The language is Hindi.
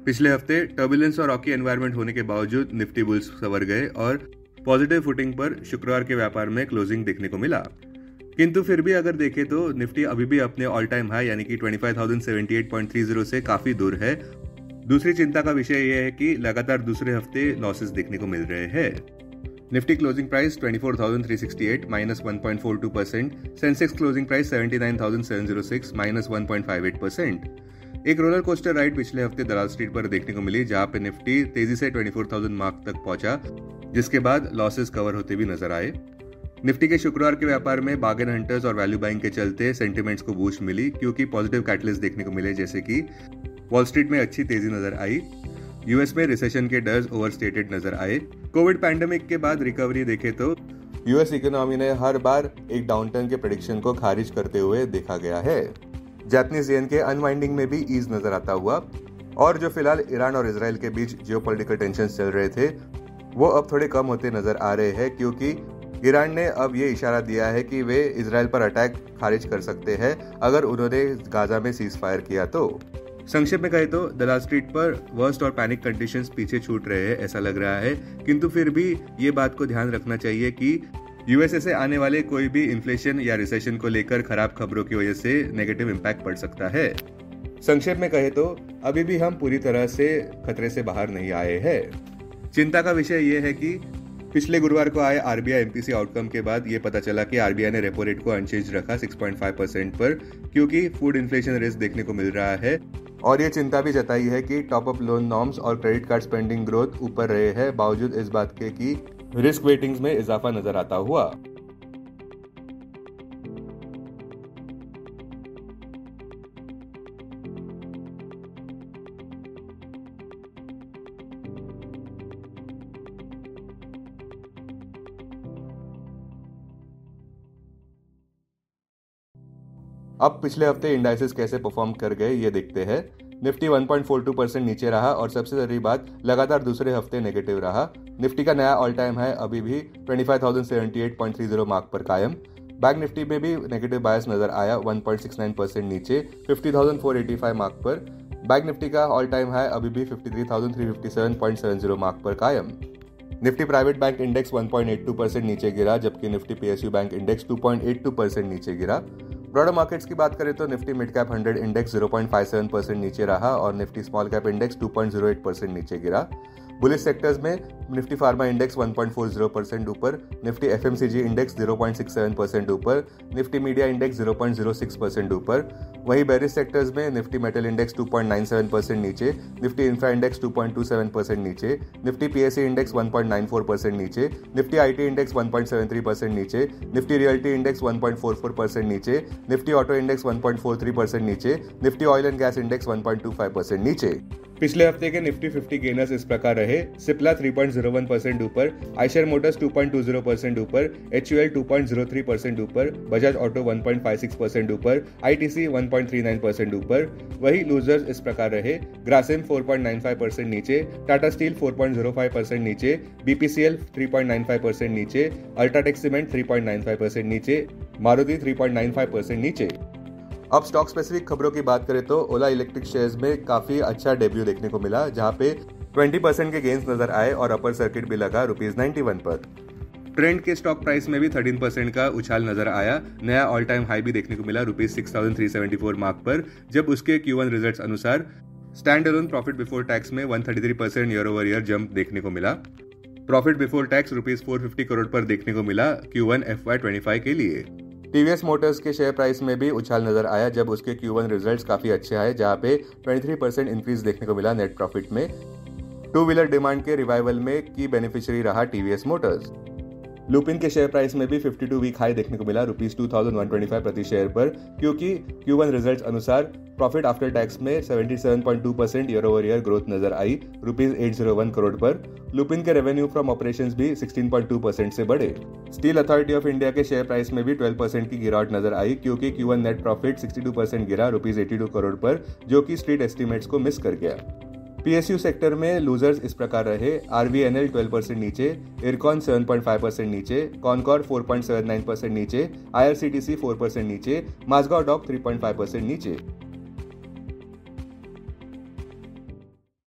पिछले हफ्ते टर्बुलेंस और रॉकी एनवायरनमेंट होने के बावजूद निफ्टी बुल्स संवर गए और पॉजिटिव फुटिंग पर शुक्रवार के व्यापार में क्लोजिंग देखने को मिला। किंतु फिर भी अगर देखें तो निफ्टी अभी भी अपने ऑल टाइम हाई यानी कि 25,078.30 से काफी दूर है। दूसरी चिंता का विषय यह है कि लगातार दूसरे हफ्ते लॉसेस देखने को मिल रहे हैं। Nifty closing price 24,368 -1.42%, Sensex closing price 79,706 -1.58%। एक रोलर कोस्टर राइड पिछले हफ्ते दलाल स्ट्रीट पर देखने को मिली, जहां पे निफ्टी तेजी से 24,000 मार्क तक पहुंचा, जिसके बाद लॉसेस कवर होते भी नजर आए। निफ्टी के शुक्रवार के व्यापार में बार्गेन हंटर्स और वैल्यू बाइंग के चलते सेंटिमेंट्स को बूस्ट मिली, क्योंकि पॉजिटिव कैटलिस्ट देखने को मिले, जैसे कि वॉल स्ट्रीट में अच्छी तेजी नजर आई। यूएस में रिसेशन के डर्स ओवरस्टेटेड नजर आए। कोविड पैंडेमिक के बाद रिकवरी देखे तो यूएस इकोनॉमी ने हर बार एक डाउनटर्न के प्रेडिक्शन को खारिज करते हुए देखा गया है। जापानीज येन के अनवाइंडिंग में भी ईज नजर आता हुआ, और जो फिलहाल ईरान और इजराइल के बीच जियोपॉलिटिकल टेंशन चल रहे थे वो अब थोड़े कम होते नजर आ रहे हैं, क्योंकि ईरान ने अब ये इशारा दिया है कि वे इजराइल पर अटैक खारिज कर सकते हैं अगर उन्होंने गाजा में सीज फायर किया तो। संक्षेप में कहे तो दलाल स्ट्रीट पर वर्स्ट और पैनिक कंडीशंस पीछे छूट रहे हैं ऐसा लग रहा है, किंतु फिर भी ये बात को ध्यान रखना चाहिए कि यूएसए से आने वाले कोई भी इन्फ्लेशन या रिसेशन को लेकर खराब खबरों की वजह से नेगेटिव इम्पैक्ट पड़ सकता है। संक्षेप में कहे तो अभी भी हम पूरी तरह से खतरे से बाहर नहीं आए हैं। चिंता का विषय यह है कि पिछले गुरुवार को आए आरबीआई एमपीसी आउटकम के बाद ये पता चला कि आरबीआई ने रेपो रेट को अनचेंज रखा 6.5% पर, क्योंकि फूड इन्फ्लेशन रिस्क देखने को मिल रहा है, और ये चिंता भी जताई है कि टॉप अप लोन नॉर्म्स और क्रेडिट कार्ड स्पेंडिंग ग्रोथ ऊपर रहे हैं, बावजूद इस बात के कि रिस्क वेटिंग्स में इजाफा नजर आता हुआ। अब पिछले हफ्ते इंडाइसेस कैसे परफॉर्म कर गए ये देखते हैं। निफ्टी 1.42% नीचे रहा, और सबसे जरूरी बात लगातार दूसरे हफ्ते नेगेटिव रहा। निफ्टी का नया ऑल टाइम हाई अभी भी 25,078.30 मार्क पर कायम। बैंक निफ्टी में भी नेगेटिव बायस नजर आया, 1.69% नीचे 50,485 मार्क पर। बैंक निफ्टी का ऑल टाइम हाई अभी भी 53,357.70 मार्क पर कायम। निफ्टी प्राइवेट बैंक इंडेक्स 1.82% नीचे गिरा, जबकि निफ्टी पीएसयू बैंक इंडेक्स 2.82% नीचे गिरा। ब्रॉडर मार्केट्स की बात करें तो निफ्टी मिड कैप 100 इंडेक्स 0.57% नीचे रहा, और निफ्टी स्मॉल कैप इंडेक्स 2.08% नीचे गिरा। बुलिश सेक्टर्स में निफ्टी फार्मा इंडेक्स 1.40% ऊपर, निफ्टी एफएमसीजी इंडेक्स 0.67% ऊपर, निफ्टी मीडिया इंडेक्स 0.06% ऊपर। वहीं बेरिश सेक्टर्स में निफ्टी मेटल इंडेक्स 2.97% नीचे, निफ्टी इंफ्रा इंडेक्स 2.27% नीचे, निफ्टी पीएससी इंडेक्स 1.94% नीचे, निफ्टी आईटी इंडेक्स 1.73% नीचे, निफ्टी रियल्टी इंडेक्स 1.44% नीचे, निफ्टी ऑटो इंडेक्स 1.43% नीचे, Nifty oil and gas index 1.25% नीचे। पिछले हफ्ते के निफ्टी 50 गेनर्स इस प्रकार रहे: सिप्ला 3.01% ऊपर, आयशर मोटर्स 2.20% ऊपर, एचयूएल 2.03% ऊपर, बजाज ऑटो 1.56% ऊपर, आईटीसी 1.39% ऊपर। वही लूजर्स इस प्रकार रहे: ग्रासिम 4.95% नीचे, टाटा स्टील 4.05% नीचे, बीपीसीएल 3.95% नीचे, अल्ट्राटेक सीमेंट 3.95% नीचे, मारुति 3.95% नीचे। अब स्टॉक स्पेसिफिक खबरों की बात करें तो ओला इलेक्ट्रिक शेयर्स में काफी अच्छा डेब्यू देखने को मिला, जहां पे 20% के गेन्स नजर आए और अपर सर्किट भी लगा ₹91 पर। ट्रेंड के स्टॉक प्राइस में भी 13% का उछाल नजर आया। नया ऑल टाइम हाई भी देखने को मिला ₹6,374 मार्क पर, जब उसके Q1 रिजल्ट्स अनुसार stand alone profit before tax में 133% ईयर ओवर ईयर जंप देखने को मिला। प्रॉफिट बिफोर टैक्स ₹450 करोड़ पर देखने को मिला Q1 FY25 के लिए। टीवीएस मोटर्स के शेयर प्राइस में भी उछाल नजर आया, जब उसके Q1 रिजल्ट्स काफी अच्छे आए, जहां पे 23% इंक्रीज देखने को मिला नेट प्रॉफिट में। टू व्हीलर डिमांड के रिवाइवल में की बेनिफिशियरी रहा टीवीएस मोटर्स। लुपिन के शेयर प्राइस में भी 52 वीक हाई देखने को मिला ₹2,125 प्रति शेयर पर, क्योंकि Q1 रिजल्ट्स अनुसार प्रॉफिट आफ्टर टैक्स में 77.2% ईयर ओवर ईयर ग्रोथ नजर आई ₹801 करोड़ पर। लुपिन के रेवेन्यू फ्रॉम ऑपरेशंस भी 16.2% से बढ़े। स्टील अथॉरिटी ऑफ इंडिया के शेयर प्राइस में भी 12% की गिरावट नजर आई, क्योंकि Q1 नेट प्रॉफिट 62% गिरा ₹82 करोड़ पर, जो कि स्ट्रीट एस्टिमेट्स को मिस कर गया। पीएसयू सेक्टर में लूजर्स इस प्रकार रहे: आरवीएनएल 12% नीचे, इरकॉन 7.5% नीचे, कॉनकॉर 4.79% नीचे, आईआरसीटीसी 4% नीचे, माजगांव डॉक 3.5% नीचे।